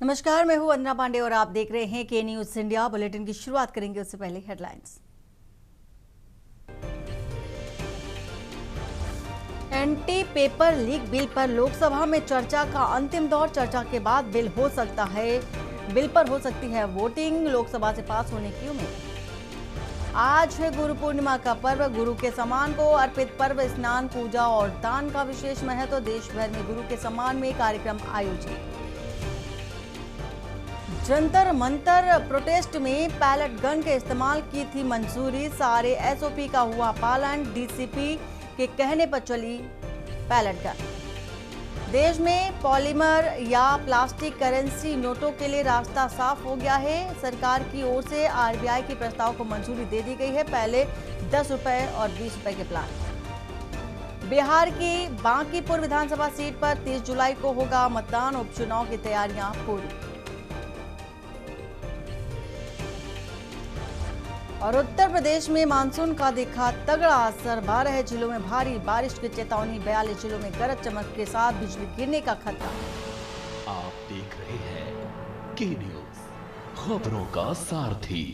नमस्कार, मैं हूं वंदना पांडे और आप देख रहे हैं के न्यूज इंडिया। बुलेटिन की शुरुआत करेंगे उससे पहले headlines. Anti paper leak bill पर लोकसभा में चर्चा का अंतिम दौर। चर्चा के बाद बिल पर हो सकती है वोटिंग। लोकसभा से पास होने की उम्मीद। आज है गुरु पूर्णिमा का पर्व। गुरु के सम्मान को अर्पित पर्व। स्नान, पूजा और दान का विशेष महत्व। देश भर में गुरु के सम्मान में कार्यक्रम आयोजित। जंतर मंतर प्रोटेस्ट में पैलेट गन के इस्तेमाल की थी मंजूरी। सारे एसओपी का हुआ पालन। डीसीपी के कहने पर चली पैलेट गन। देश में पॉलीमर या प्लास्टिक करेंसी नोटों के लिए रास्ता साफ हो गया है। सरकार की ओर से आरबीआई के प्रस्ताव को मंजूरी दे दी गई है। पहले 10 रुपए और 20 रुपए के प्लान। बिहार की बांकीपुर विधानसभा सीट पर 30 जुलाई को होगा मतदान। उपचुनाव की तैयारियां पूरी। और उत्तर प्रदेश में मानसून का दिखा तगड़ा असर। 12 जिलों में भारी बारिश की चेतावनी। 42 जिलों में गरज चमक के साथ बिजली गिरने का खतरा। आप देख रहे हैं के न्यूज, खबरों का सारथी।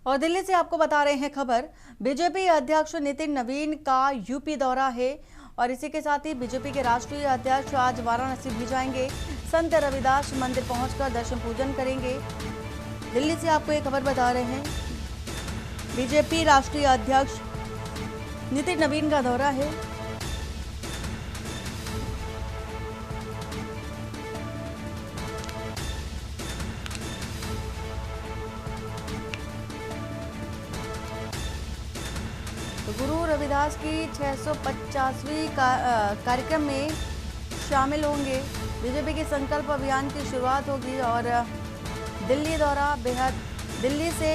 और दिल्ली से आपको बता रहे हैं खबर। बीजेपी अध्यक्ष नितिन नवीन का यूपी दौरा है और इसी के साथ ही बीजेपी के राष्ट्रीय अध्यक्ष आज वाराणसी भी जाएंगे। संत रविदास मंदिर पहुंचकर दर्शन पूजन करेंगे। दिल्ली से आपको एक खबर बता रहे हैं। बीजेपी राष्ट्रीय अध्यक्ष नितिन नवीन का दौरा है। तो गुरु रविदास की 650वीं कार्यक्रम में शामिल होंगे। बीजेपी के संकल्प अभियान की शुरुआत होगी और दिल्ली से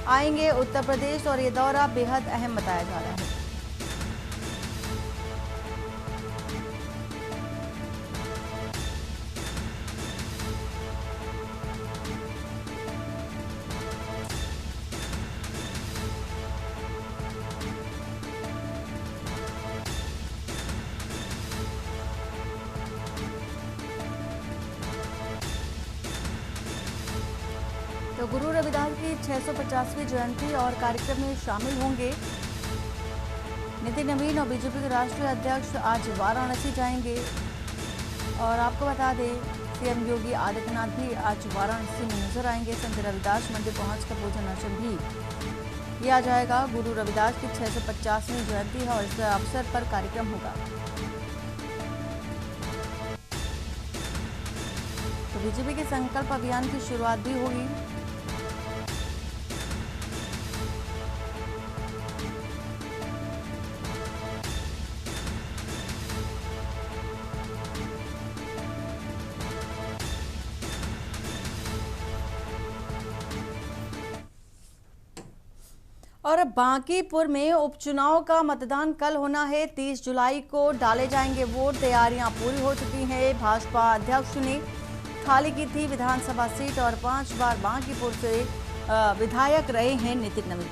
आएंगे उत्तर प्रदेश और ये दौरा बेहद अहम बताया जा रहा है। तो गुरु रविदास की 650वीं जयंती और कार्यक्रम में शामिल होंगे। नितिन नवीन और बीजेपी के राष्ट्रीय अध्यक्ष आज वाराणसी जाएंगे। और आपको बता दें, सीएम योगी आदित्यनाथ भी आज वाराणसी में नजर आएंगे। संत रविदास मंदिर पहुंचकर पूजन अर्चन भी किया जाएगा। गुरु रविदास की 650वीं जयंती है और इस अवसर पर कार्यक्रम होगा। तो बीजेपी के संकल्प अभियान की शुरुआत भी होगी। और बांकीपुर में उपचुनाव का मतदान कल होना है। 30 जुलाई को डाले जाएंगे वोट। तैयारियां पूरी हो चुकी हैं। भाजपा अध्यक्ष ने खाली की थी विधानसभा सीट और 5 बार बांकीपुर से विधायक रहे हैं नितिन नवीन।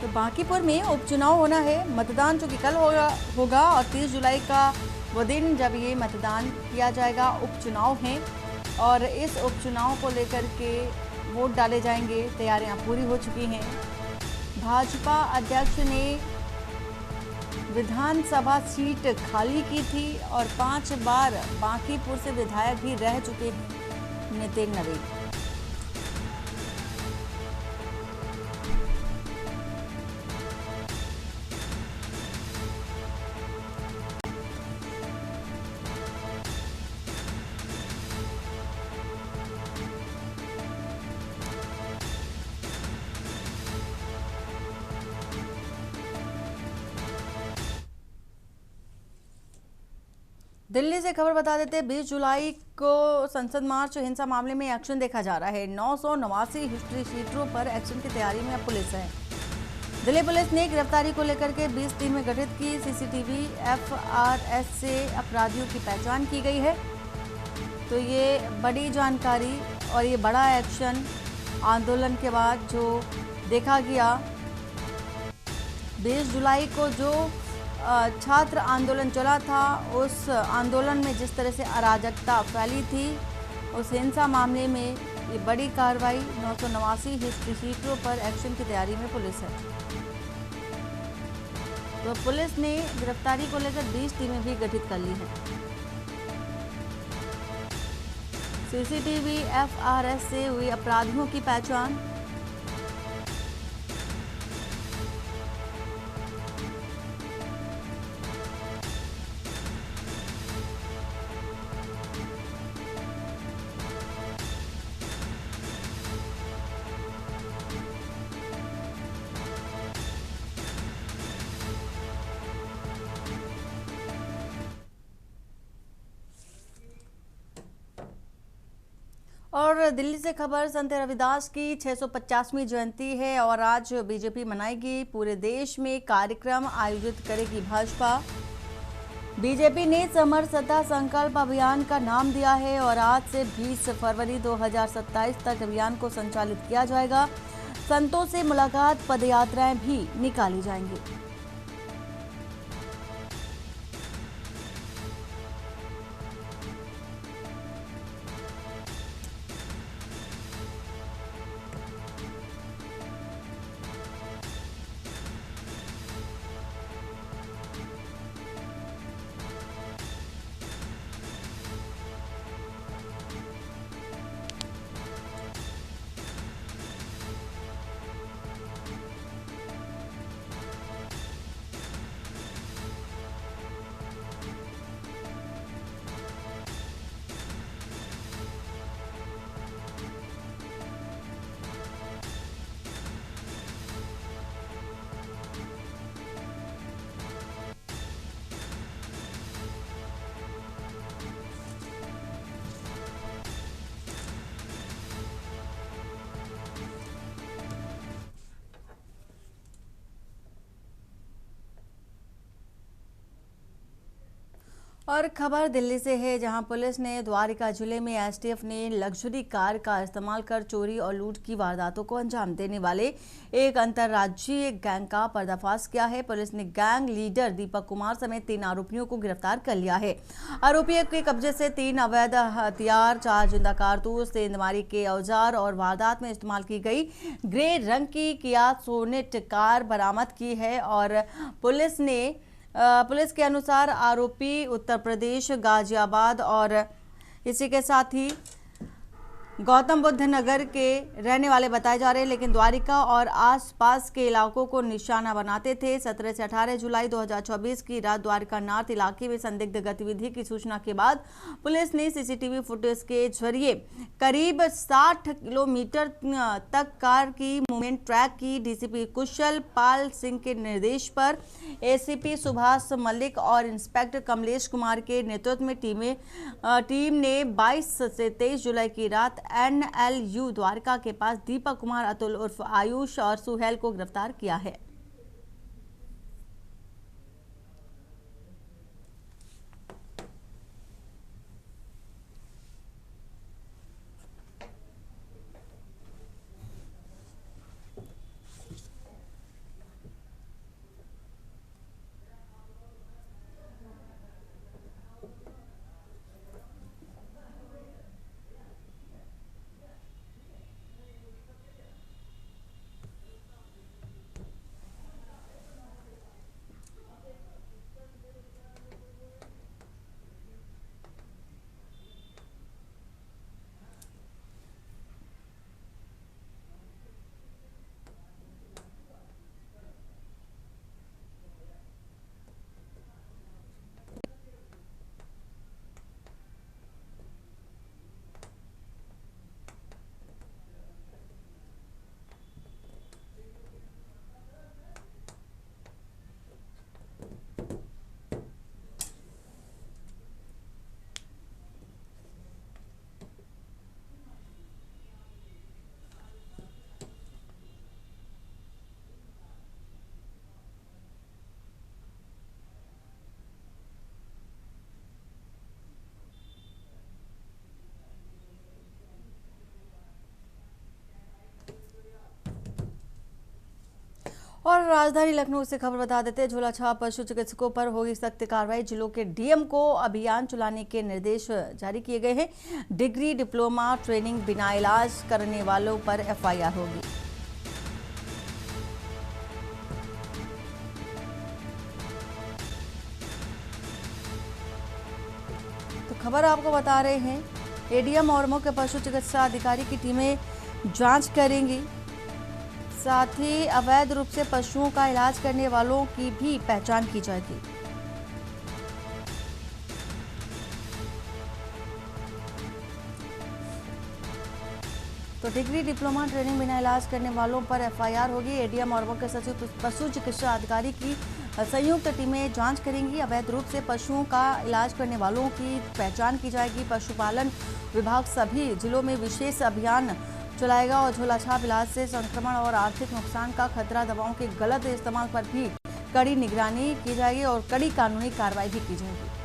तो बांकीपुर में उपचुनाव होना है। मतदान जो कि कल होगा और 30 जुलाई का वो दिन जब ये मतदान किया जाएगा। उपचुनाव है और इस उपचुनाव को लेकर के वोट डाले जाएंगे। तैयारियां पूरी हो चुकी हैं। भाजपा अध्यक्ष ने विधानसभा सीट खाली की थी और 5 बार बांकीपुर से विधायक भी रह चुके हैं नितिन नवीन। दिल्ली से खबर बता देते हैं। 20 जुलाई को संसद मार्च हिंसा मामले में एक्शन देखा जा रहा है। 989 हिस्ट्री शीटरों पर एक्शन की तैयारी में पुलिस है। दिल्ली पुलिस ने गिरफ्तारी को लेकर के 20 टीमें गठित की। सीसीटीवी एफआरएस से अपराधियों की पहचान की गई है। तो ये बड़ी जानकारी और ये बड़ा एक्शन आंदोलन के बाद जो देखा गया 20 जुलाई को जो छात्र आंदोलन चला था, उस आंदोलन में जिस तरह से अराजकता फैली थी, उस हिंसा मामले में ये बड़ी कार्रवाई। 989 हिस्ट्री शीटों पर एक्शन की तैयारी में पुलिस है। तो पुलिस ने गिरफ्तारी को लेकर 20 टीमें भी गठित कर ली हैं। सीसीटीवी एफआरएस से हुई अपराधियों की पहचान। और दिल्ली से खबर, संत रविदास की 650वीं जयंती है और आज बीजेपी मनाएगी। पूरे देश में कार्यक्रम आयोजित करेगी भाजपा। बीजेपी ने समरसता संकल्प अभियान का नाम दिया है और आज से 20 फरवरी 2027 तक अभियान को संचालित किया जाएगा। संतों से मुलाकात, पदयात्राएं भी निकाली जाएंगी। और खबर दिल्ली से है, जहां पुलिस ने द्वारिका जिले में एसटीएफ ने लग्जरी कार का इस्तेमाल कर चोरी और लूट की वारदातों को अंजाम देने वाले एक अंतर्राज्यीय गैंग का पर्दाफाश किया है। पुलिस ने गैंग लीडर दीपक कुमार समेत 3 आरोपियों को गिरफ्तार कर लिया है। आरोपियों के कब्जे से 3 अवैध हथियार, 4 जिंदा कारतूस, तेंदुआरी के औजार और वारदात में इस्तेमाल की गई ग्रे रंग की किया सोनेट कार बरामद की है। और पुलिस के अनुसार आरोपी उत्तर प्रदेश गाजियाबाद और इसी के साथ ही गौतम बुद्ध नगर के रहने वाले बताए जा रहे हैं, लेकिन द्वारिका और आसपास के इलाकों को निशाना बनाते थे। 17 से 18 जुलाई 2024 की रात द्वारिका नॉर्थ इलाके में संदिग्ध गतिविधि की सूचना के बाद पुलिस ने सीसीटीवी फुटेज के जरिए करीब 60 किलोमीटर तक कार की मूवमेंट ट्रैक की। डीसीपी कुशल पाल सिंह के निर्देश पर एसीपी सुभाष मलिक और इंस्पेक्टर कमलेश कुमार के नेतृत्व में टीम ने 22 से 23 जुलाई की रात NLU द्वारका के पास दीपक कुमार, अतुल उर्फ आयुष और सुहेल को गिरफ्तार किया है। और राजधानी लखनऊ से खबर बता देते हैं, झोलाछाप पशु चिकित्सकों पर होगी सख्त कार्रवाई। जिलों के डीएम को अभियान चलाने के निर्देश जारी किए गए हैं। डिग्री, डिप्लोमा, ट्रेनिंग बिना इलाज करने वालों पर एफआईआर होगी। तो खबर आपको बता रहे हैं, एडीएम और मुख्य पशु चिकित्सा अधिकारी की टीमें जांच करेंगी। साथ ही अवैध रूप से पशुओं का इलाज करने वालों की भी पहचान की जाएगी। तो डिग्री, डिप्लोमा, ट्रेनिंग बिना इलाज करने वालों पर एफआईआर होगी। एडीएम और मुख्य सचिव पशु चिकित्सा अधिकारी की संयुक्त टीमें जांच करेंगी। अवैध रूप से पशुओं का इलाज करने वालों की पहचान की जाएगी। पशुपालन विभाग सभी जिलों में विशेष अभियान चलाएगा और झोलाछाप इलाज से संक्रमण और आर्थिक नुकसान का खतरा, दवाओं के गलत इस्तेमाल पर भी कड़ी निगरानी की जाएगी और कड़ी कानूनी कार्रवाई भी की जाएगी।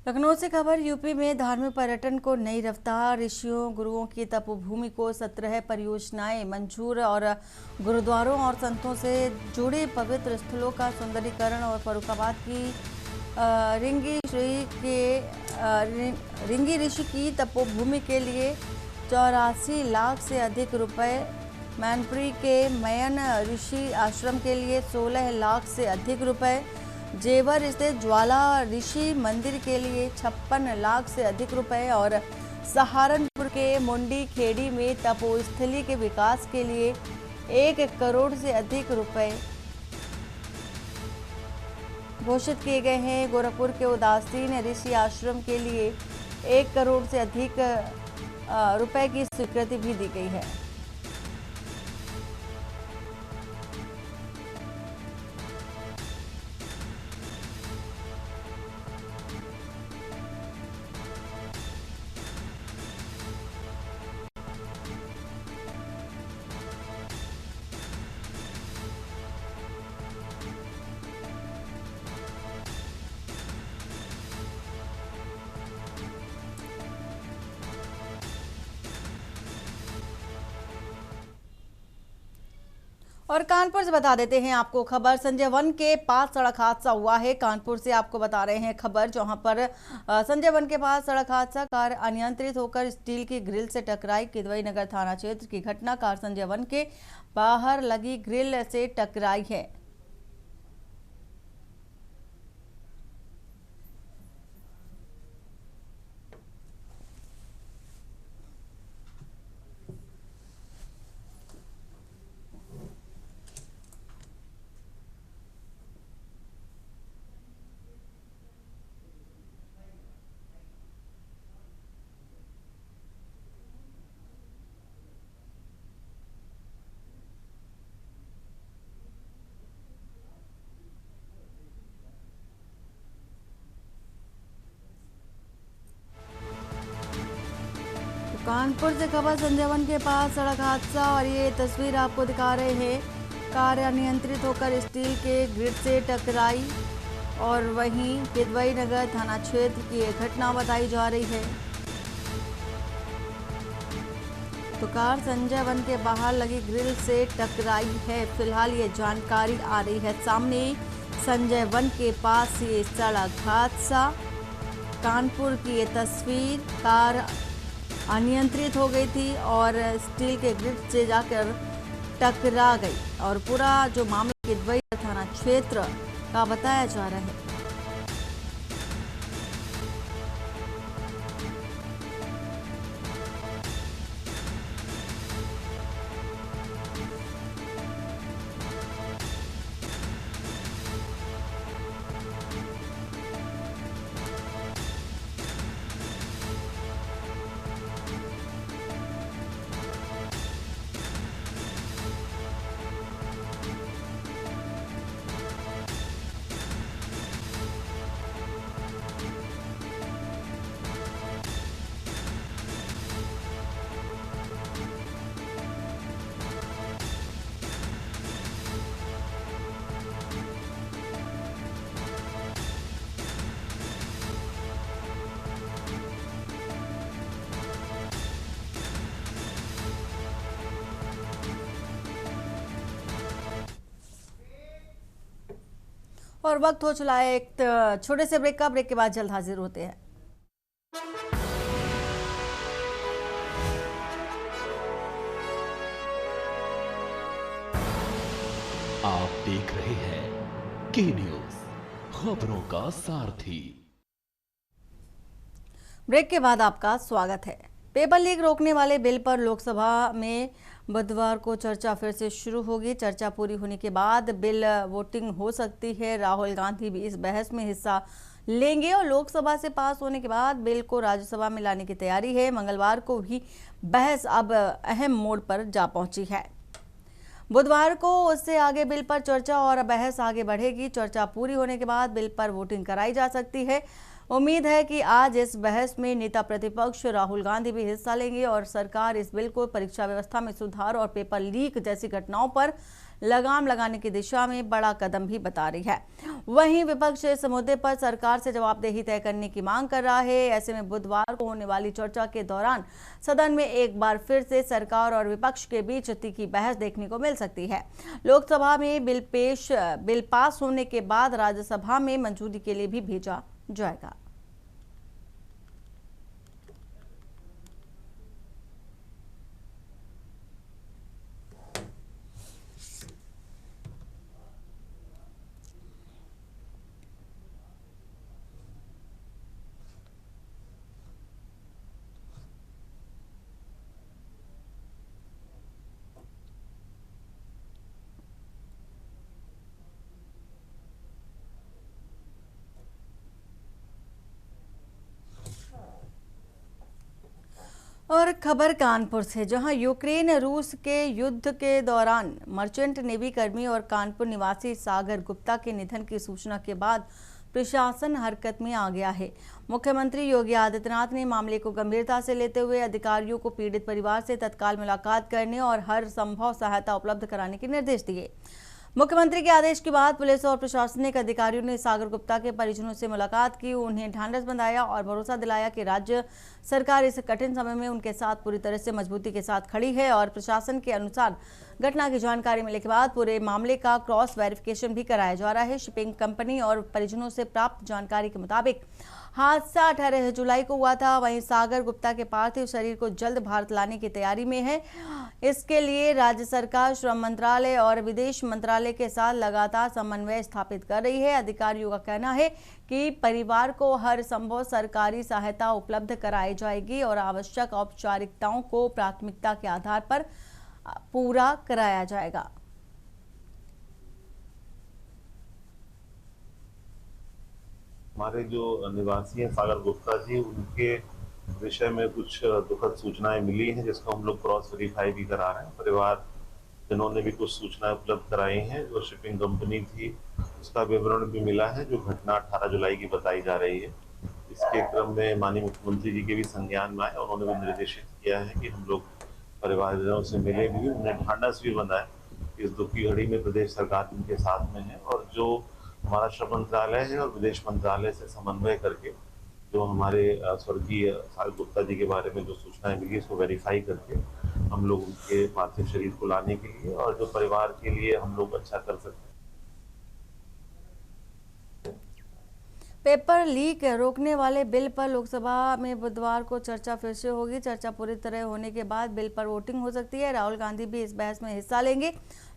लखनऊ से खबर, यूपी में धार्मिक पर्यटन को नई रफ्तार। ऋषियों गुरुओं की तपोभूमि को 17 परियोजनाएं मंजूर और गुरुद्वारों और संतों से जुड़े पवित्र स्थलों का सुंदरीकरण। और फरुखाबाद की रिंगी ऋषि की तपोभूमि के लिए 84 लाख से अधिक रुपए। मैनपुरी के मयन ऋषि आश्रम के लिए 16 लाख से अधिक रुपए। जेवर स्थित ज्वाला ऋषि मंदिर के लिए 56 लाख से अधिक रुपए और सहारनपुर के मुंडी खेड़ी में तपोस्थली के विकास के लिए 1 करोड़ से अधिक रुपए घोषित किए गए हैं। गोरखपुर के उदासीन ऋषि आश्रम के लिए 1 करोड़ से अधिक रुपए की स्वीकृति भी दी गई है। और कानपुर से बता देते हैं आपको खबर, संजय वन के पास सड़क हादसा हुआ है। कानपुर से आपको बता रहे हैं खबर, जहां पर संजय वन के पास सड़क हादसा, कार अनियंत्रित होकर स्टील की ग्रिल से टकराई। किदवई नगर थाना क्षेत्र की घटना, कार संजय वन के बाहर लगी ग्रिल से टकराई है। कानपुर से खबर संजय वन के पास सड़क हादसा और ये तस्वीर आपको दिखा रहे हैं। कार अनियंत्रित होकर स्टील के ग्रिड से टकराई और वहीं किदवई नगर थाना क्षेत्र की एक घटना बताई जा रही है। तो कार संजय वन के बाहर लगी ग्रिल से टकराई है। फिलहाल ये जानकारी आ रही है सामने। संजय वन के पास ये सड़क हादसा, कानपुर की ये तस्वीर। कार अनियंत्रित हो गई थी और स्टील के ग्रिड से जाकर टकरा गई और पूरा जो मामला किदवई थाना क्षेत्र का बताया जा रहा है। और वक्त हो चला है एक छोटे से ब्रेक का। ब्रेक के बाद जल्द हाजिर होते हैं। आप देख रहे हैं के न्यूज, खबरों का सारथी। ब्रेक के बाद आपका स्वागत है। पेपर लीक रोकने वाले बिल पर लोकसभा में बुधवार को चर्चा फिर से शुरू होगी। चर्चा पूरी होने के बाद बिल वोटिंग हो सकती है। राहुल गांधी भी इस बहस में हिस्सा लेंगे और लोकसभा से पास होने के बाद बिल को राज्यसभा में लाने की तैयारी है। मंगलवार को भी बहस अब अहम मोड़ पर जा पहुंची है। बुधवार को उससे आगे बिल पर चर्चा और बहस आगे बढ़ेगी। चर्चा पूरी होने के बाद बिल पर वोटिंग कराई जा सकती है। उम्मीद है कि आज इस बहस में नेता प्रतिपक्ष राहुल गांधी भी हिस्सा लेंगे और सरकार इस बिल को परीक्षा व्यवस्था में सुधार और पेपर लीक जैसी घटनाओं पर लगाम लगाने की दिशा में बड़ा कदम भी बता रही है। वहीं विपक्ष इस मुद्दे पर सरकार से जवाबदेही तय करने की मांग कर रहा है। ऐसे में बुधवार को होने वाली चर्चा के दौरान सदन में एक बार फिर से सरकार और विपक्ष के बीच तीखी बहस देखने को मिल सकती है। लोकसभा में बिल पास होने के बाद राज्यसभा में मंजूरी के लिए भी भेजा जाएगा। और खबर कानपुर से, जहां यूक्रेन रूस के युद्ध के दौरान मर्चेंट नेवी कर्मी और कानपुर निवासी सागर गुप्ता के निधन की सूचना के बाद प्रशासन हरकत में आ गया है। मुख्यमंत्री योगी आदित्यनाथ ने मामले को गंभीरता से लेते हुए अधिकारियों को पीड़ित परिवार से तत्काल मुलाकात करने और हर संभव सहायता उपलब्ध कराने के निर्देश दिए। मुख्यमंत्री के आदेश के बाद पुलिस और प्रशासनिक अधिकारियों ने सागर गुप्ता के परिजनों से मुलाकात की, उन्हें ढांढस बंधाया और भरोसा दिलाया कि राज्य सरकार इस कठिन समय में उनके साथ पूरी तरह से मजबूती के साथ खड़ी है। और प्रशासन के अनुसार घटना की जानकारी मिलने के बाद पूरे मामले का क्रॉस वेरिफिकेशन भी कराया जा रहा है। शिपिंग कंपनी और परिजनों से प्राप्त जानकारी के मुताबिक हादसा 18 जुलाई को हुआ था। वहीं सागर गुप्ता के पार्थिव शरीर को जल्द भारत लाने की तैयारी में है। इसके लिए राज्य सरकार श्रम मंत्रालय और विदेश मंत्रालय के साथ लगातार समन्वय स्थापित कर रही है। अधिकारियों का कहना है कि परिवार को हर संभव सरकारी सहायता उपलब्ध कराई जाएगी और आवश्यक औपचारिकताओं को प्राथमिकता के आधार पर पूरा कराया जाएगा। हमारे जो निवासी हैं सागर गुप्ता जी, उनके विषय में कुछ दुखद सूचनाएं मिली हैं, जिसको हम लोग क्रॉस वेरीफाई भी करा रहे हैं। परिवार जिन्होंने भी कुछ सूचनाएं उपलब्ध कराई हैं, जो शिपिंग कंपनी थी उसका विवरण भी मिला है। जो घटना 18 जुलाई की बताई जा रही है, इसके क्रम में माननीय मुख्यमंत्री जी के भी संज्ञान में आए। उन्होंने भी निर्देशित किया है कि हम लोग परिवारजनों से मिले भी, उन्हें ढांढस भी बनाए। इस दुख की घड़ी में प्रदेश सरकार उनके साथ में है और जो हमारा श्रम मंत्रालय है और विदेश मंत्रालय से समन्वय करके जो हमारे स्वर्गीय सागर गुप्ता जी के बारे में जो सूचनाएं मिली इसको वेरीफाई करके हम लोग उनके पार्थिव शरीर को लाने के लिए और जो परिवार के लिए हम लोग अच्छा कर सकते हैं। पेपर लीक रोकने वाले बिल पर लोकसभा में बुधवार को चर्चा फिर से होगी। चर्चा पूरी तरह होने के बाद बिल पर वोटिंग हो सकती है। राहुल गांधी भी इस बहस में हिस्सा लेंगे।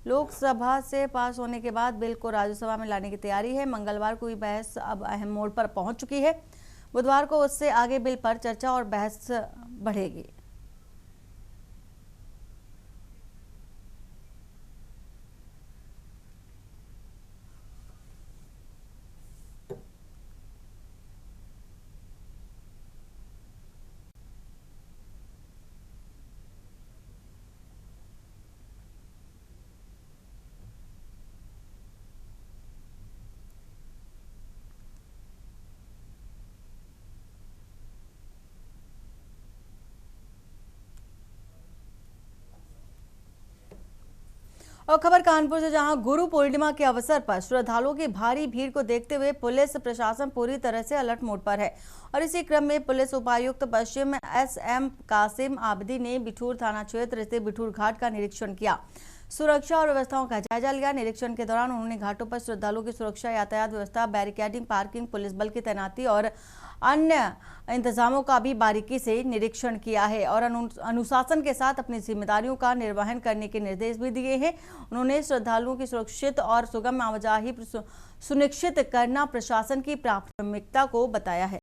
लोकसभा से पास होने के बाद बिल को राज्यसभा में लाने की तैयारी है। मंगलवार को ये बहस अब अहम मोड़ पर पहुंच चुकी है। बुधवार को उससे आगे बिल पर चर्चा और बहस बढ़ेगी। और खबर कानपुर से, जहां गुरु पूर्णिमा के अवसर पर श्रद्धालुओं की भारी भीड़ को देखते हुए पुलिस प्रशासन पूरी तरह से अलर्ट मोड पर है। और इसी क्रम में पुलिस उपायुक्त पश्चिम एसएम कासिम आबदी ने बिठूर थाना क्षेत्र स्थित बिठूर घाट का निरीक्षण किया। सुरक्षा और व्यवस्थाओं का जायजा लिया। निरीक्षण के दौरान उन्होंने घाटों पर श्रद्धालुओं की सुरक्षा, यातायात व्यवस्था, बैरिकेडिंग, पार्किंग, पुलिस बल की तैनाती और अन्य इंतजामों का भी बारीकी से निरीक्षण किया है और अनुशासन के साथ अपनी जिम्मेदारियों का निर्वहन करने के निर्देश भी दिए हैं। उन्होंने श्रद्धालुओं की सुरक्षित और सुगम आवाजाही सुनिश्चित करना प्रशासन की प्राथमिकता को बताया है।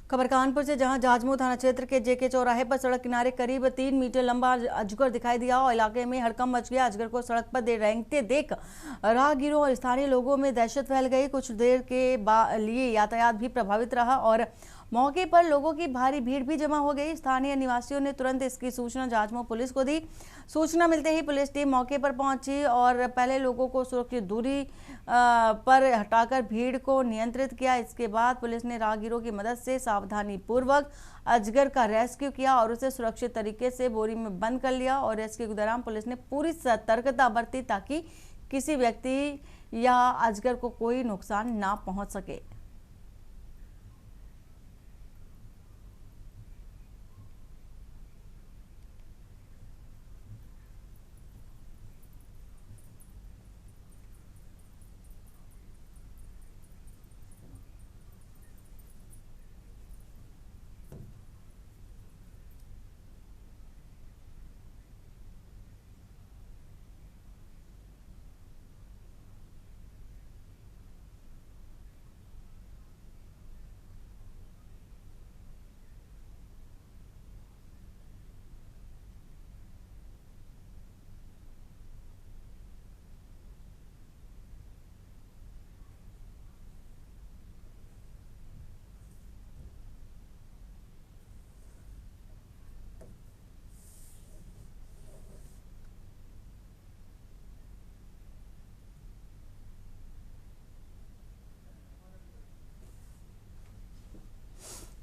खबर कानपुर से, जहां जाजमऊ थाना क्षेत्र के जेके चौराहे पर सड़क किनारे करीब 3 मीटर लंबा अजगर दिखाई दिया और इलाके में हड़कंप मच गया। अजगर को सड़क पर रेंगते देख राहगीरों और स्थानीय लोगों में दहशत फैल गई। कुछ देर के लिए यातायात भी प्रभावित रहा और मौके पर लोगों की भारी भीड़ भी जमा हो गई। स्थानीय निवासियों ने तुरंत इसकी सूचना जाजमऊ पुलिस को दी। सूचना मिलते ही पुलिस टीम मौके पर पहुंची और पहले लोगों को सुरक्षित दूरी पर हटाकर भीड़ को नियंत्रित किया। इसके बाद पुलिस ने राहगीरों की मदद से सावधानी पूर्वक अजगर का रेस्क्यू किया और उसे सुरक्षित तरीके से बोरी में बंद कर लिया। और रेस्क्यू के दौरान पुलिस ने पूरी सतर्कता बरती ताकि किसी व्यक्ति या अजगर को कोई नुकसान ना पहुंच सके।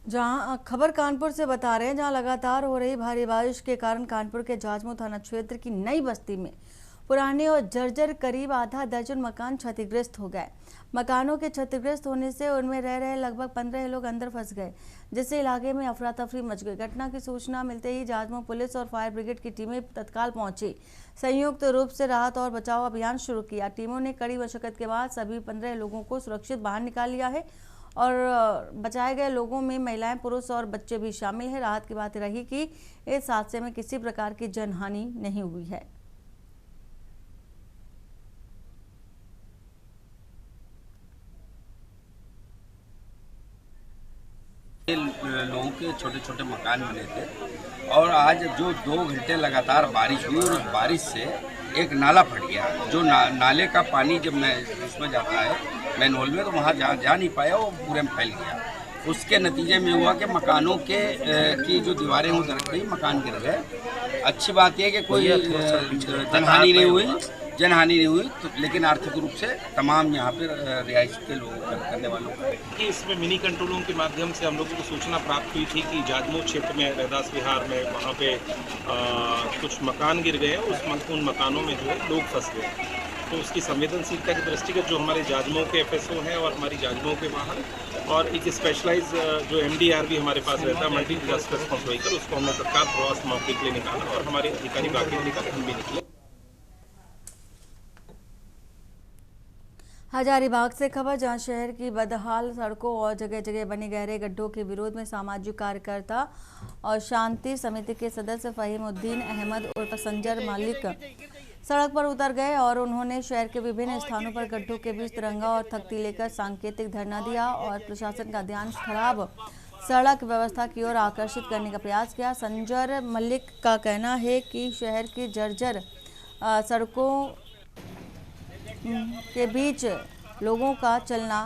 जहां खबर कानपुर से बता रहे हैं, जहां लगातार हो रही भारी बारिश के कारण कानपुर के जाजमऊ थाना क्षेत्र की नई बस्ती में पुराने और जर्जर करीब आधा दर्जन मकान क्षतिग्रस्त हो गए। मकानों के क्षतिग्रस्त होने से उनमें रह रहे लगभग 15 लोग अंदर फंस गए, जिससे इलाके में अफरा तफरी मच गई। घटना की सूचना मिलते ही जाजमऊ पुलिस और फायर ब्रिगेड की टीमें तत्काल पहुंची, संयुक्त रूप से राहत और बचाव अभियान शुरू किया। टीमों ने कड़ी मशक्कत के बाद सभी 15 लोगों को सुरक्षित बाहर निकाल लिया है और बचाए गए लोगों में महिलाएं, पुरुष और बच्चे भी शामिल हैं। राहत की बात रही कि इस हादसे में किसी प्रकार की जनहानि नहीं हुई है। लोगों के छोटे छोटे मकान बने थे और आज जो 2 घंटे लगातार बारिश हुई और उस बारिश से एक नाला फट गया। जो नाले का पानी जब मैं उसमें जाता है मैनहोल में, तो वहाँ जा नहीं पाया, वो पूरे में फैल गया। उसके नतीजे में हुआ कि मकानों की जो दीवारें वो दरक गई, मकान गिर गए। अच्छी बात यह कि कोई जनहानि नहीं हुई तो, लेकिन आर्थिक रूप से तमाम यहाँ पर रिहाइश के लोगों करने वालों कि इसमें मिनी कंट्रोलों के माध्यम से हम लोगों को सूचना प्राप्त हुई थी कि जाजमऊ क्षेत्र में रैदास विहार में वहाँ पे कुछ मकान गिर गए, उन मकानों में जो है लोग फंस गए। तो उसकी संवेदनशीलता की दृष्टिगत जो हमारे जाजमऊ के FSO हैं और हमारी जाजमऊ के वाहन और एक स्पेशलाइज जो MDR भी हमारे पास रहता है, मल्टी डिजास्टर रिस्पॉन्स व्हीकल, उसको हमने तत्काल प्रवास मौके के लिए निकाला और हमारे अधिकारी बाकी निकाले, हम भी निकले। हजारीबाग से खबर, जहां शहर की बदहाल सड़कों और जगह जगह बने गहरे गड्ढों के विरोध में सामाजिक कार्यकर्ता और शांति समिति के सदस्य फहीमुद्दीन अहमद उर्फ संजर मलिक सड़क पर उतर गए और उन्होंने शहर के विभिन्न स्थानों पर गड्ढों के बीच तिरंगा और तख्ती लेकर सांकेतिक धरना दिया और प्रशासन का ध्यान खराब सड़क व्यवस्था की ओर आकर्षित करने का प्रयास किया। संजर मलिक का कहना है कि शहर की जर्जर सड़कों के बीच लोगों का चलना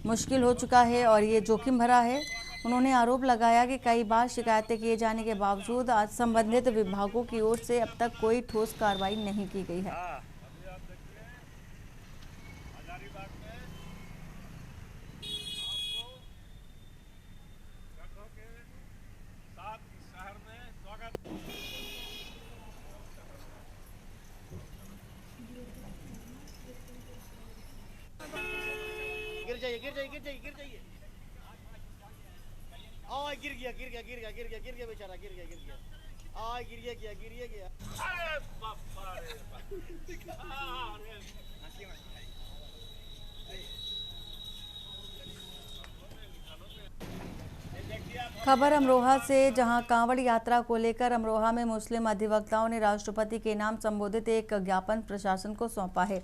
मुश्किल हो चुका है और ये जोखिम भरा है। उन्होंने आरोप लगाया कि कई बार शिकायतें किए जाने के बावजूद आज संबंधित विभागों की ओर से अब तक कोई ठोस कार्रवाई नहीं की गई है। गिर जाइए आ गिर गया बेचारा गिर गया आ गिर गया अरे बाप रे खबर अमरोहा से, जहां कांवड़ यात्रा को लेकर अमरोहा में मुस्लिम अधिवक्ताओं ने राष्ट्रपति के नाम संबोधित एक ज्ञापन प्रशासन को सौंपा है।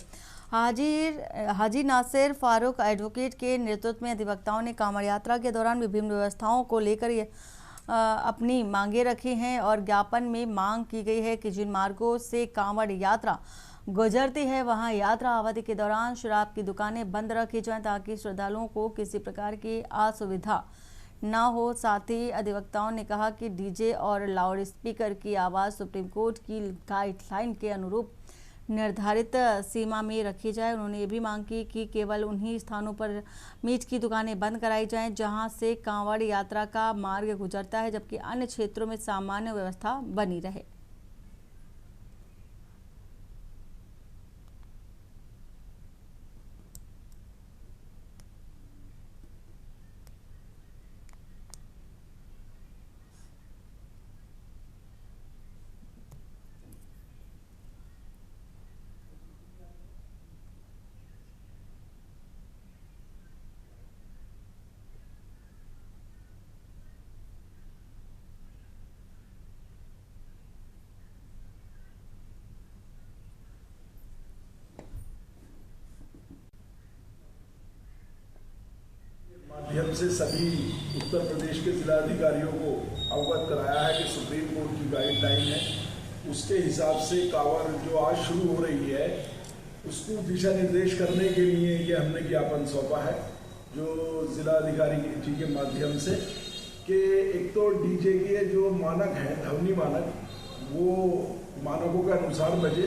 हाजी नासिर फारूक एडवोकेट के नेतृत्व में अधिवक्ताओं ने कांवड़ यात्रा के दौरान विभिन्न व्यवस्थाओं को लेकर अपनी मांगे रखी हैं और ज्ञापन में मांग की गई है कि जिन मार्गों से कांवड़ यात्रा गुजरती है वहां यात्रा अवधि के दौरान शराब की दुकानें बंद रखी जाएं ताकि श्रद्धालुओं को किसी प्रकार की असुविधा ना हो। साथ ही अधिवक्ताओं ने कहा कि डीजे और लाउड स्पीकर की आवाज़ सुप्रीम कोर्ट की गाइडलाइन के अनुरूप निर्धारित सीमा में रखी जाए। उन्होंने ये भी मांग की कि केवल उन्हीं स्थानों पर मीट की दुकानें बंद कराई जाएं जहां से कांवड़ यात्रा का मार्ग गुजरता है, जबकि अन्य क्षेत्रों में सामान्य व्यवस्था बनी रहे। माध्यम से सभी उत्तर प्रदेश के जिलाधिकारियों को अवगत कराया है कि सुप्रीम कोर्ट की गाइडलाइन है, उसके हिसाब से कांवड़ जो आज शुरू हो रही है उसको दिशा निर्देश करने के लिए ये हमने ज्ञापन सौंपा है जो जिलाधिकारी जी के माध्यम से, कि एक तो डीजे के जो मानक हैं, ध्वनि मानक, वो मानकों के अनुसार बजे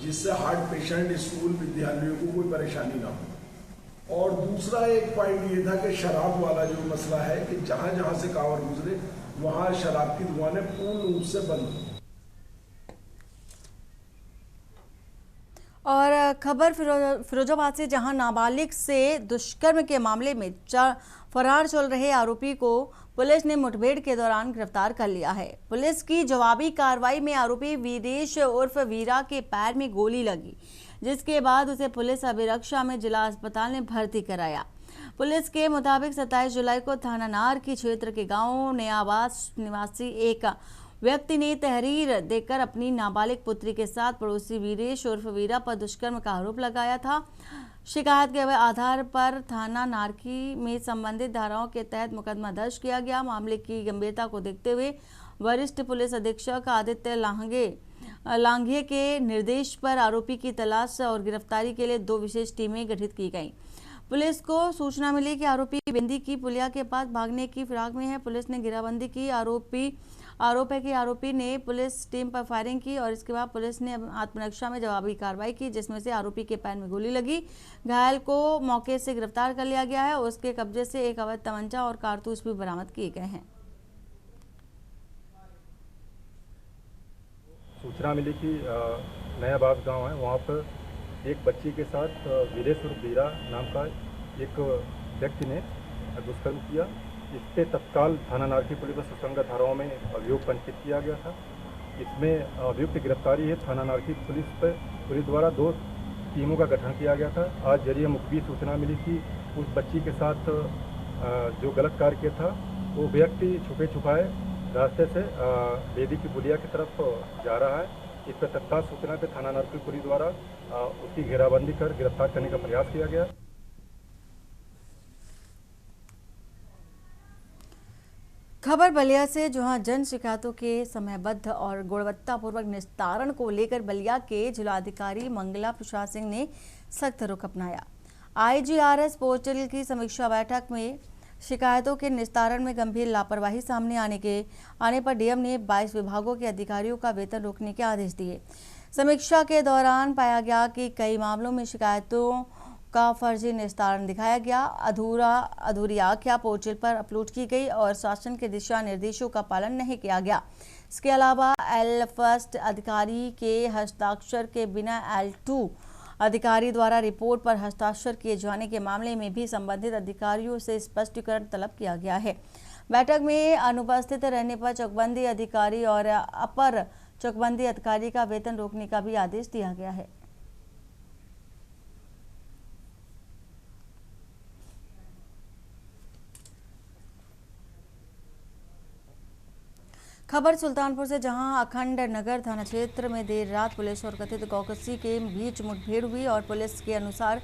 जिससे हार्ट पेशेंट, स्कूल, विद्यालयों को कोई परेशानी ना हो। और दूसरा एक पॉइंट ये था कि शराब वाला जो मसला है कि जहां जहां से कांवड़ गुजरे वहां शराब की दुकानें पूर्ण रूप से बंद हो। और खबर फिरोजाबाद से, जहां नाबालिग से दुष्कर्म के मामले में फरार चल रहे आरोपी को पुलिस ने मुठभेड़ के दौरान गिरफ्तार कर लिया है। पुलिस की जवाबी कार्रवाई में आरोपी वीरेश उर्फ वीरा के पैर में गोली लगी, जिसके बाद उसे पुलिस अभिरक्षा में जिला अस्पताल में भर्ती कराया। पुलिस के मुताबिक 27 जुलाई को थाना नार की क्षेत्र के गांव नयाबास निवासी एक व्यक्ति ने तहरीर देकर अपनी नाबालिग पुत्री के साथ पड़ोसी वीरेश उर्फ वीरा पर दुष्कर्म का आरोप लगाया था। शिकायत के आधार पर थाना नारकी में संबंधित धाराओं के तहत मुकदमा दर्ज किया गया। मामले की गंभीरता को देखते हुए वरिष्ठ पुलिस अधीक्षक आदित्य लांघे लांघे के निर्देश पर आरोपी की तलाश और गिरफ्तारी के लिए 2 विशेष टीमें गठित की गईं। पुलिस को सूचना मिली कि आरोपी बेंदी की पुलिया के पास भागने की फिराक में है। पुलिस ने घेराबंदी की। आरोप है कि आरोपी ने पुलिस टीम पर फायरिंग की और इसके बाद पुलिस ने आत्मरक्षा में जवाबी कार्रवाई की, जिसमें से आरोपी के पैर में गोली लगी। घायल को मौके से गिरफ्तार कर लिया गया है। उसके कब्जे से एक अवैध तमंचा और कारतूस भी बरामद किए गए हैं। सूचना मिली कि नया बाग गांव है, वहाँ पर एक बच्ची के साथ वीरेश और बीरा नाम का एक व्यक्ति ने दुष्कर्म किया। इस पे तत्काल थाना नारकी पुलिस पर सुसंगत धाराओं में अभियोग पंजीकृत किया गया था। इसमें अभियुक्त की गिरफ्तारी है थाना नारकी पुलिस द्वारा 2 टीमों का गठन किया गया था। आज जरिए मुखबिर सूचना मिली कि उस बच्ची के साथ जो गलत कार्य किया था वो व्यक्ति छुपे छुपाए रास्ते से बेदी की पुलिया की तरफ जा रहा है। इस पर तत्काल सूचना पे थाना नारकी पुलिस द्वारा उसकी घेराबंदी कर गिरफ्तार करने का प्रयास किया गया। खबर बलिया से, जहां जन शिकायतों के समयबद्ध और गुणवत्तापूर्वक निस्तारण को लेकर बलिया के जिलाधिकारी मंगला प्रसाद सिंह ने सख्त रुख अपनाया। IGRS पोर्टल की समीक्षा बैठक में शिकायतों के निस्तारण में गंभीर लापरवाही सामने आने पर डीएम ने 22 विभागों के अधिकारियों का वेतन रोकने के आदेश दिए। समीक्षा के दौरान पाया गया कि कई मामलों में शिकायतों का फर्जी निस्तारण दिखाया गया, अधूरी आख्या पोर्टल पर अपलोड की गई और शासन के दिशा निर्देशों का पालन नहीं किया गया। इसके अलावा L1 अधिकारी के हस्ताक्षर के बिना L2 अधिकारी द्वारा रिपोर्ट पर हस्ताक्षर किए जाने के मामले में भी संबंधित अधिकारियों से स्पष्टीकरण तलब किया गया है। बैठक में अनुपस्थित रहने पर चकबंदी अधिकारी और अपर चकबंदी अधिकारी का वेतन रोकने का भी आदेश दिया गया है। खबर सुल्तानपुर से, जहां अखंड नगर थाना क्षेत्र में देर रात पुलिस और कथित गौकसी के बीच मुठभेड़ हुई और पुलिस के अनुसार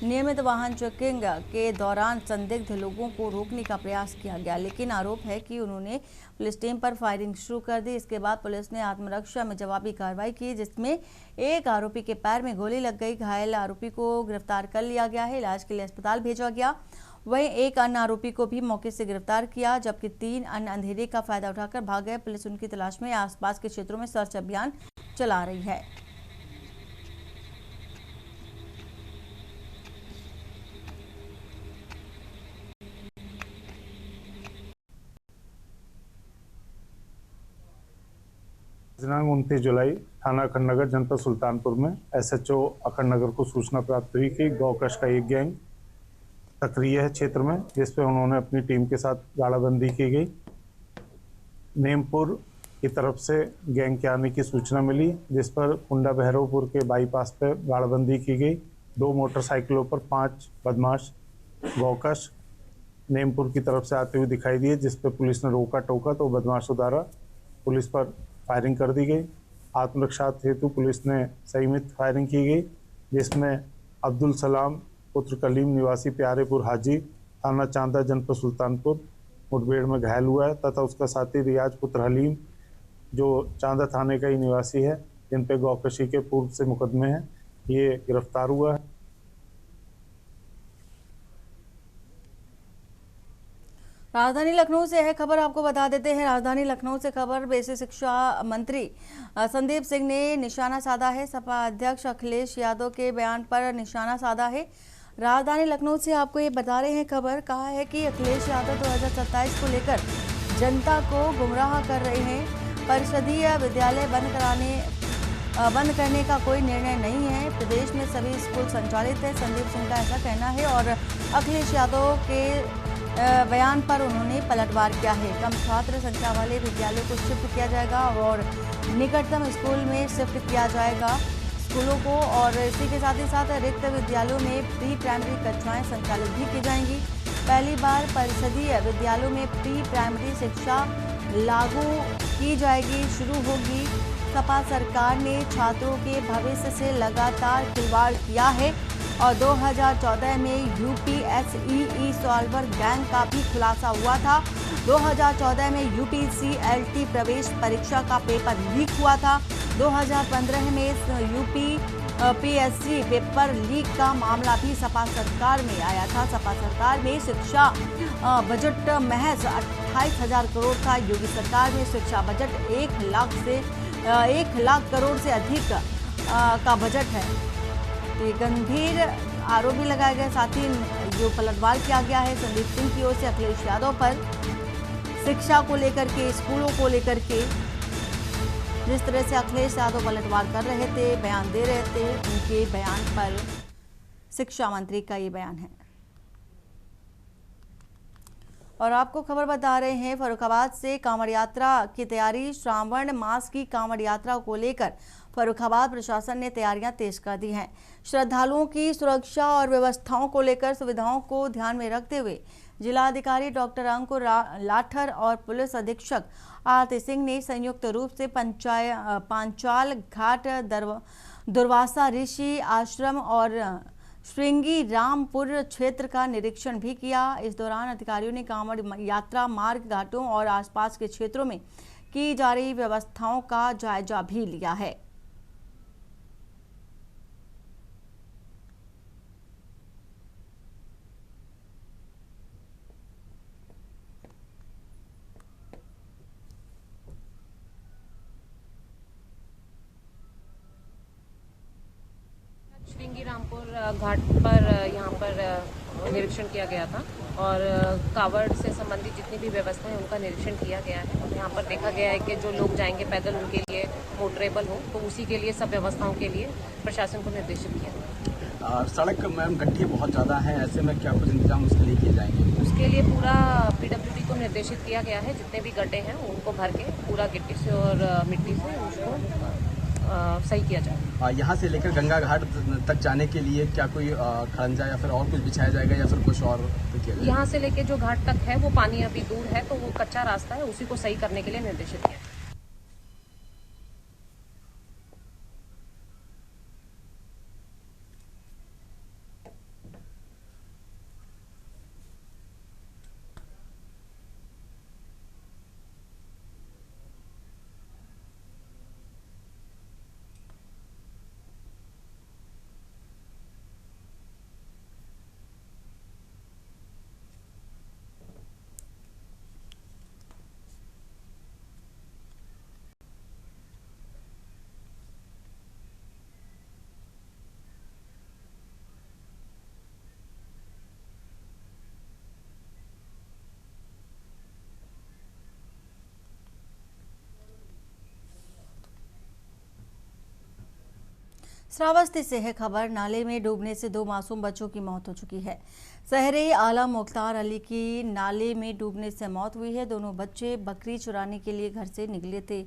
नियमित वाहन चेकिंग के दौरान संदिग्ध लोगों को रोकने का प्रयास किया गया, लेकिन आरोप है कि उन्होंने पुलिस टीम पर फायरिंग शुरू कर दी। इसके बाद पुलिस ने आत्मरक्षा में जवाबी कार्रवाई की, जिसमें एक आरोपी के पैर में गोली लग गई। घायल आरोपी को गिरफ्तार कर लिया गया है, इलाज के लिए अस्पताल भेजा गया। वहीं एक अन्य आरोपी को भी मौके से गिरफ्तार किया, जबकि 3 अन्य अंधेरे का फायदा उठाकर भाग गए। पुलिस उनकी तलाश में आसपास के क्षेत्रों में सर्च अभियान चला रही है। दिनांक 29 जुलाई थाना अखंड नगर जनपद सुल्तानपुर में SHO अखंड नगर को सूचना प्राप्त हुई कि गौकश का एक गैंग सक्रिय है क्षेत्र में, जिस पे उन्होंने अपनी टीम के साथ गाड़ाबंदी की गई। नेमपुर की तरफ से गैंग के आने की सूचना मिली, जिस पर कुंडा भैरवपुर के बाईपास पे गाड़ाबंदी की गई। 2 मोटरसाइकिलों पर 5 बदमाश गौकश नेमपुर की तरफ से आते हुए दिखाई दिए, जिस पे पुलिस ने रोका टोका तो बदमाशों द्वारा पुलिस पर फायरिंग कर दी गई। आत्मरक्षा हेतु पुलिस ने संयमित फायरिंग की गई, जिसमें अब्दुल सलाम पुत्र कलीम निवासी प्यारेपुर हाजी थाना चांदा जनपद सुल्तानपुर मुठभेड़ में घायल हुआ है, तथा उसका साथी रियाज पुत्र हलीम जो चांदा थाने का ही निवासी है, जिन पे गौकशी के पूर्व से मुकदमे हैं, ये गिरफ्तार हुआ है। राजधानी लखनऊ से है खबर, आपको बता देते हैं। राजधानी लखनऊ से खबर, बेसिक शिक्षा मंत्री संदीप सिंह ने निशाना साधा है। सपा अध्यक्ष अखिलेश यादव के बयान पर निशाना साधा है। राजधानी लखनऊ से आपको ये बता रहे हैं खबर, कहा है कि अखिलेश यादव 2027 को लेकर जनता को गुमराह कर रहे हैं। परिषदीय विद्यालय बंद करने का कोई निर्णय नहीं है। प्रदेश में सभी स्कूल संचालित है, संदीप सिंह का ऐसा कहना है। और अखिलेश यादव के बयान पर उन्होंने पलटवार किया है। कम छात्र संख्या वाले विद्यालयों को शिफ्ट किया जाएगा और निकटतम स्कूल में शिफ्ट किया जाएगा स्कूलों को। और इसी के साथ ही साथ रिक्त विद्यालयों में प्री प्राइमरी कक्षाएं संचालित भी की जाएंगी। पहली बार परिषदीय विद्यालयों में प्री प्राइमरी शिक्षा लागू की जाएगी, शुरू होगी। सपा सरकार ने छात्रों के भविष्य से लगातार खिलवाड़ किया है और 2014 में UPSEE सॉल्वर गैंग का भी खुलासा हुआ था। 2014 में UPCLT प्रवेश परीक्षा का पेपर लीक हुआ था। 2015 में UPPSC पेपर लीक का मामला भी सपा सरकार में आया था। सपा सरकार में शिक्षा बजट महज 28,000 करोड़ था। योगी सरकार में शिक्षा बजट 1 लाख करोड़ से अधिक का बजट है। तो ये गंभीर आरोप भी लगाया गया। साथ ही जो पलटवार किया गया है संदीप सिंह की ओर से अखिलेश यादव पर, शिक्षा को लेकर के, स्कूलों को लेकर के जिस तरह से अखिलेश यादव पलटवार कर रहे थे, बयान दे रहे थे, उनके बयान पर शिक्षा मंत्री का ये बयान है। और आपको खबर बता रहे हैं, फर्रुखाबाद से कांवड़ यात्रा की तैयारी। श्रावण मास की कांवड़ यात्रा को लेकर फर्रुखाबाद प्रशासन ने तैयारियां तेज कर दी हैं। श्रद्धालुओं की सुरक्षा और व्यवस्थाओं को लेकर सुविधाओं को ध्यान में रखते हुए जिलाधिकारी डॉक्टर अंकुर लाठर और पुलिस अधीक्षक आरती सिंह ने संयुक्त रूप से पांचाल घाट, दुर्वासा ऋषि आश्रम और श्रृंगी रामपुर क्षेत्र का निरीक्षण भी किया। इस दौरान अधिकारियों ने कांवड़ यात्रा मार्ग, घाटों और आसपास के क्षेत्रों में की जा रही व्यवस्थाओं का जायजा भी लिया है। श्रृंगी रामपुर घाट पर यहाँ पर निरीक्षण किया गया था और कावड़ से संबंधित जितनी भी व्यवस्था है उनका निरीक्षण किया गया है। और यहाँ पर देखा गया है कि जो लोग जाएंगे पैदल उनके लिए मोटरेबल हो, तो उसी के लिए सब व्यवस्थाओं के लिए प्रशासन को निर्देशित किया। सड़क मैम गड्ढे बहुत ज़्यादा हैं, ऐसे में क्या कुछ इंतजाम उसके लिए किए जाएंगे? उसके लिए पूरा PWD को निर्देशित किया गया है, जितने भी गड्ढे हैं उनको भर के पूरा गिट्टी से और मिट्टी से उसको सही किया जाए। यहाँ से लेकर गंगा घाट तक जाने के लिए क्या कोई खड़ंजा या फिर और कुछ बिछाया जाएगा या फिर कुछ और किया जाएगा? यहाँ से लेकर जो घाट तक है वो पानी अभी दूर है, तो वो कच्चा रास्ता है, उसी को सही करने के लिए निर्देशित किया। श्रावस्ती से है खबर। नाले में डूबने से 2 मासूम बच्चों की मौत हो चुकी है। शहरे आलम मुख्तार अली की नाले में डूबने से मौत हुई है। दोनों बच्चे बकरी चुराने के लिए घर से निकले थे।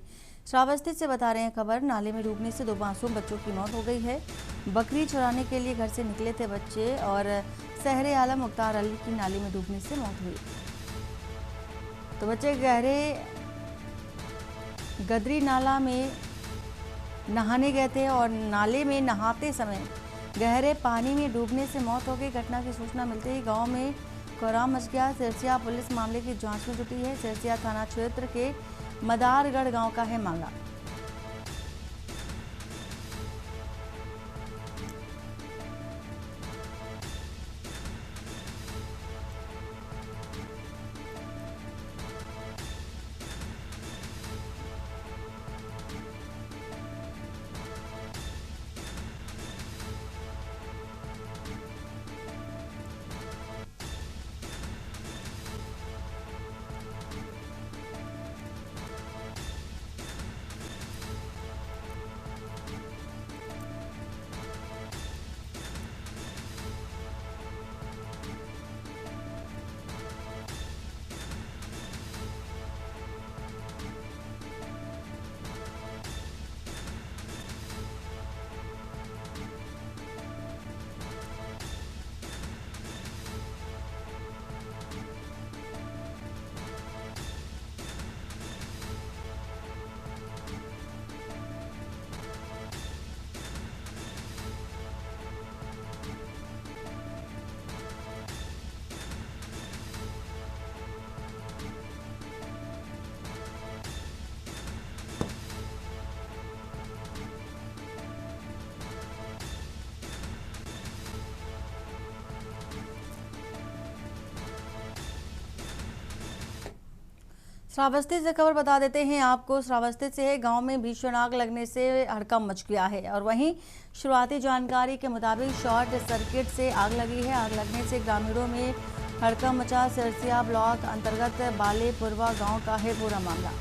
श्रावस्ती से बता रहे हैं खबर। नाले में डूबने से 2 मासूम बच्चों की मौत हो गई है। बकरी चुराने के लिए घर से निकले थे बच्चे और शहरे आलम मुख्तार अली की नाले में डूबने से मौत हुई। तो बच्चे गहरे गदरी नाला में नहाने गए थे और नाले में नहाते समय गहरे पानी में डूबने से मौत हो गई। घटना की सूचना मिलते ही गांव में कोहराम मच गया। सिरसिया पुलिस मामले की जांच में जुटी है। सिरसिया थाना क्षेत्र के मदारगढ़ गांव का है मामला। श्रावस्ती से खबर बता देते हैं आपको। श्रावस्ती से गांव में भीषण आग लगने से हड़कंप मच गया है और वहीं शुरुआती जानकारी के मुताबिक शॉर्ट सर्किट से आग लगी है। आग लगने से ग्रामीणों में हड़कंप मचा। सिरसिया ब्लॉक अंतर्गत बालेपुरवा गांव का है पूरा मामला।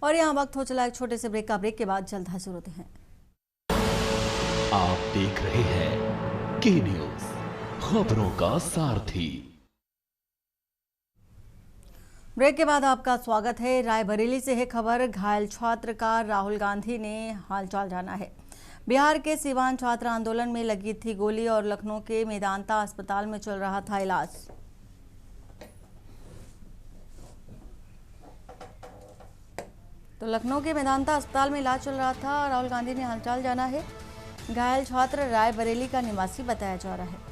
और यहाँ वक्त हो चला एक छोटे से ब्रेक का। ब्रेक के बाद जल्द हाजिर होते हैं। आप देख रहे हैं के न्यूज, खबरों का सारथी। ब्रेक के बाद आपका स्वागत है। रायबरेली से है खबर। घायल छात्र का राहुल गांधी ने हालचाल जाना है। बिहार के सीवान छात्र आंदोलन में लगी थी गोली और लखनऊ के मेदांता अस्पताल में चल रहा था इलाज। तो लखनऊ के मेदांता अस्पताल में इलाज चल रहा था। राहुल गांधी ने हालचाल जाना है। घायल छात्र रायबरेली का निवासी बताया जा रहा है।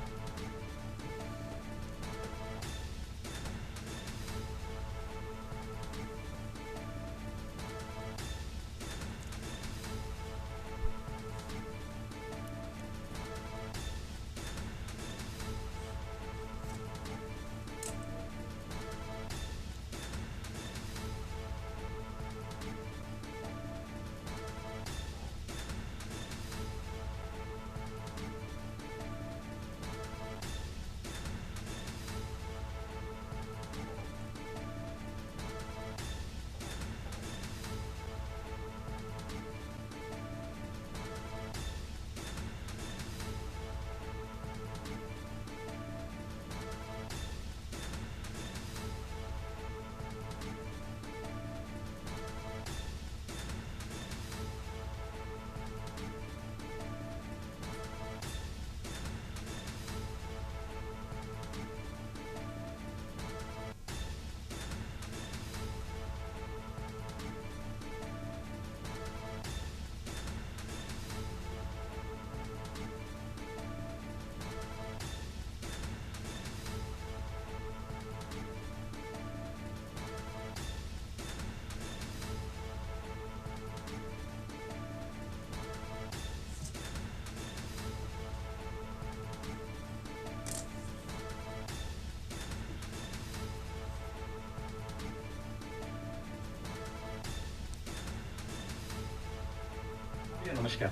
नमस्कार।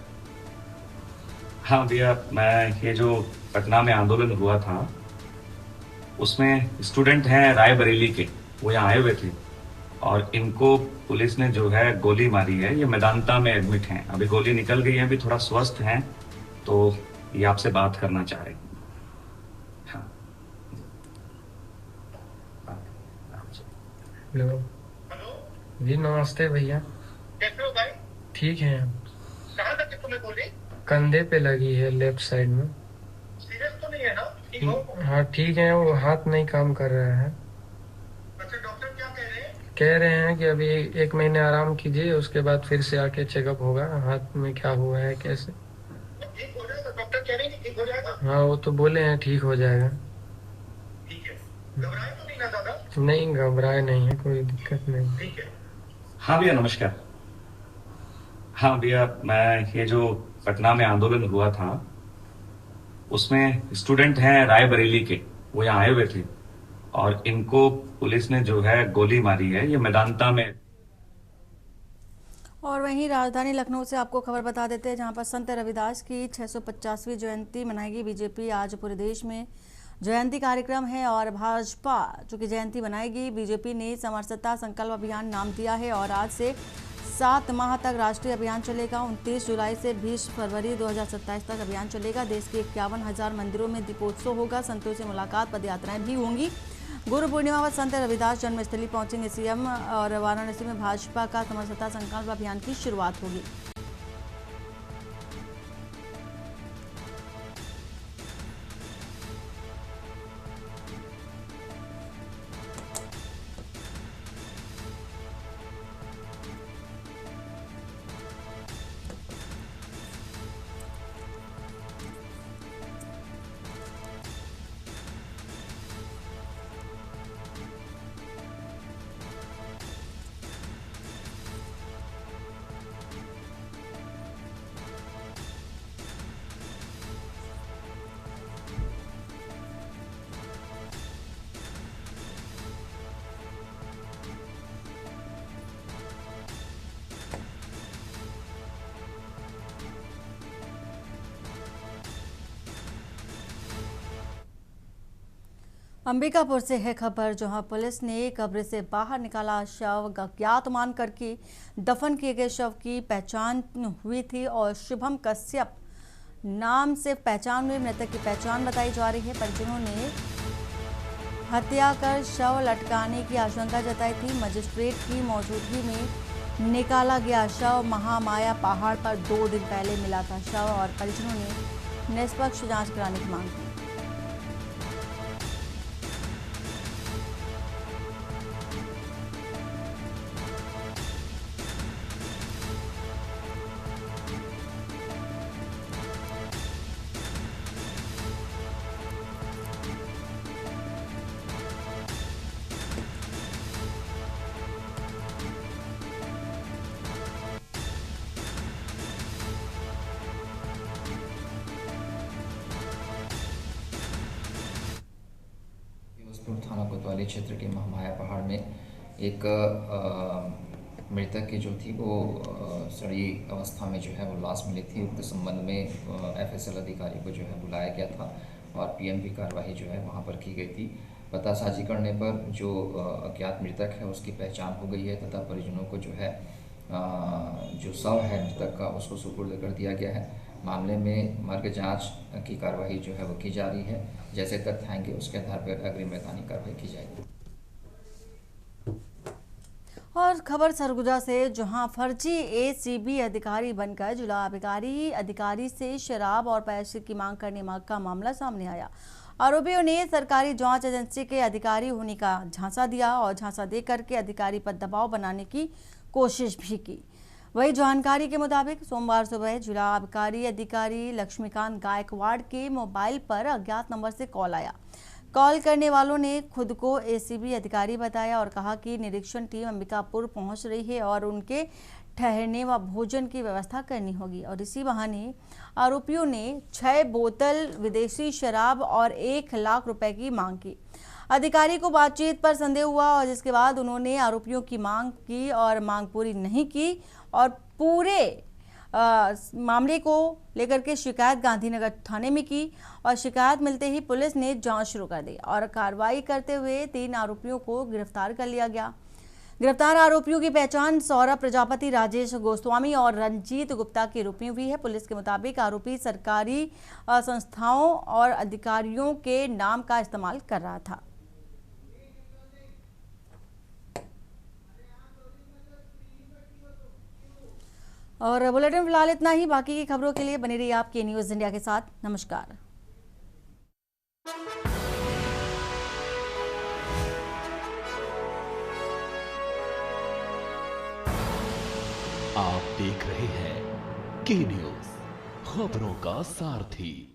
हाँ भैया, मैं ये जो पटना में आंदोलन हुआ था उसमें स्टूडेंट हैं रायबरेली के, वो यहाँ आए हुए थे और इनको पुलिस ने जो है गोली मारी है। ये मेदांता में एडमिट हैं, अभी गोली निकल गई है, अभी थोड़ा स्वस्थ हैं, तो ये आपसे बात करना चाह रहे हैं। हाँ। हेलो जी, नमस्ते भैया। कैसे हो भाई? ठीक है। कहाँ तक तुम्हें गोली? कंधे पे लगी है, लेफ्ट साइड में। सीरियस तो नहीं है ना? ठीक हो? हाँ ठीक है, वो हाथ नहीं काम कर रहा है। अच्छा, डॉक्टर क्या कह रहे हैं? कह रहे हैं कि अभी 1 महीने आराम कीजिए, उसके बाद फिर से आके चेकअप होगा, हाथ में क्या हुआ है कैसे। ठीक हो जाएगा? डॉक्टर कह रहे हैं कि ठीक हो जाएगा? हाँ वो तो बोले हैं ठीक हो जाएगा। ठीक है, घबराए तो नहीं ना दादा? नहीं घबराए नहीं है, कोई दिक्कत नहीं। ठीक है। हाँ भैया नमस्कार। हाँ भैया, मैं ये जो पटना में आंदोलन हुआ था उसमें स्टूडेंट हैं रायबरेली के, वो यहाँ आए हुए थे और इनको पुलिस ने जो है गोली मारी है। ये मैदानता में। और वहीं राजधानी लखनऊ से आपको खबर बता देते हैं, जहां पर संत रविदास की 650वीं जयंती मनाएगी बीजेपी। आज पूरे देश में जयंती कार्यक्रम है और भाजपा जो कि जयंती मनाएगी। बीजेपी ने समरसता संकल्प अभियान नाम दिया है और आज से 7 माह तक राष्ट्रीय अभियान चलेगा। 29 जुलाई से 20 फरवरी 2027 तक अभियान चलेगा। देश के 51,000 मंदिरों में दीपोत्सव होगा। संतों से मुलाकात, पद यात्राएं भी होंगी। गुरु पूर्णिमा पर संत रविदास जन्मस्थली पहुंचेंगे सीएम और वाराणसी में भाजपा का समरसता संकल्प अभियान की शुरुआत होगी। अंबिकापुर से है खबर, जहां पुलिस ने कब्र से बाहर निकाला शव। अज्ञात मान करके दफन किए गए शव की पहचान हुई थी और शुभम कश्यप नाम से पहचान हुई। मृतक की पहचान बताई जा रही है। परिजनों ने हत्या कर शव लटकाने की आशंका जताई थी। मजिस्ट्रेट की मौजूदगी में निकाला गया शव महामाया पहाड़ पर 2 दिन पहले मिला था शव और परिजनों ने निष्पक्ष जांच कराने की मांग की। थाना कोतवाली क्षेत्र के महामाया पहाड़ में एक मृतक की जो थी वो सड़ी अवस्था में जो है वो लाश मिली थी। उक्त संबंध में एफएसएल अधिकारी को जो है बुलाया गया था और पीएम की कार्रवाई जो है वहाँ पर की गई थी। पतासाजी करने पर जो अज्ञात मृतक है उसकी पहचान हो गई है तथा परिजनों को जो है जो शव है मृतक का उसको सुपुर्द कर दिया गया है। मामले में मर्ग जांच की कार्रवाई जो है वो की जा रही है। जैसे तथ्य आएंगे उसके आधार पर अग्रिम वैधानिक कार्रवाई की जाएगी। और खबर सरगुजा से, जहां फर्जी एसीबी अधिकारी बनकर जिला आबकारी अधिकारी से शराब और पैसे की मांग करने का मामला सामने आया। आरोपियों ने सरकारी जांच एजेंसी के अधिकारी होने का झांसा दिया और झांसा देकर के अधिकारी पर दबाव बनाने की कोशिश भी की। वही जानकारी के मुताबिक सोमवार सुबह जिला आबकारी अधिकारी लक्ष्मीकांत गायकवाड़ के मोबाइल पर अज्ञात नंबर से कॉल आया। कॉल करने वालों ने खुद को एसीबी अधिकारी बताया और कहा कि निरीक्षण टीम अंबिकापुर पहुंच रही है और उनके ठहरने व भोजन की व्यवस्था करनी होगी। और इसी बहाने आरोपियों ने 6 बोतल विदेशी शराब और 1 लाख रुपए की मांग की। अधिकारी को बातचीत पर संदेह हुआ और जिसके बाद उन्होंने आरोपियों की मांग की और मांग पूरी नहीं की और पूरे मामले को लेकर के शिकायत गांधीनगर थाने में की और शिकायत मिलते ही पुलिस ने जांच शुरू कर दी और कार्रवाई करते हुए 3 आरोपियों को गिरफ्तार कर लिया गया। गिरफ्तार आरोपियों की पहचान सौरभ प्रजापति, राजेश गोस्वामी और रंजीत गुप्ता के रूप में हुई है। पुलिस के मुताबिक आरोपी सरकारी संस्थाओं और अधिकारियों के नाम का इस्तेमाल कर रहा था। और बुलेटिन फिलहाल इतना ही। बाकी की खबरों के लिए बने रहिए आपके न्यूज़ इंडिया के साथ। नमस्कार। आप देख रहे हैं के न्यूज़, खबरों का सारथी।